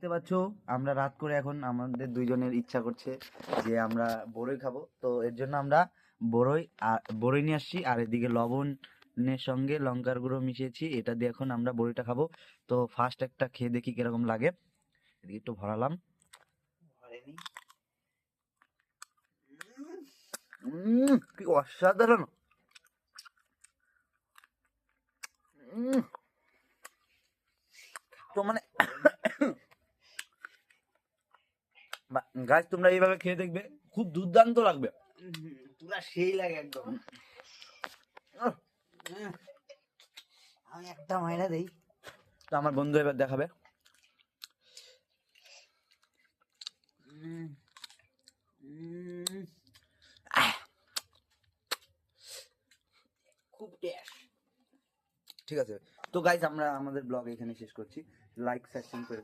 দেখতে পাচ্ছ আমরা রাত করে এখন আমাদের দুইজনের ইচ্ছা করছে যে আমরা বড়ই খাবো, তো এর জন্য আমরা বড়ই নিয়ে আসছি, আর এদিকে লবণের সঙ্গে লঙ্কার গুঁড়ো মিশিয়েছি, এটা দিয়ে এখন আমরা বড়িটা খাবো। তো ফার্স্ট একটা খেয়ে দেখি কিরকম লাগে। এদিকে একটু ভরালাম। কি অসাধারণ! তো মানে গাছ তোমরা এইভাবে খেয়ে দেখবে, খুব দুর্দান্ত লাগবে, পুরা সেই লাগে একদম। আমি একটা মাইনা দেই। তো আমার বন্ধু এবার দেখাবে। খুব টেস্ট। ঠিক আছে, তো গাইস আমরা আমাদের ব্লগ এখানে শেষ করছি। লাইক সাবস্ক্রাইব করে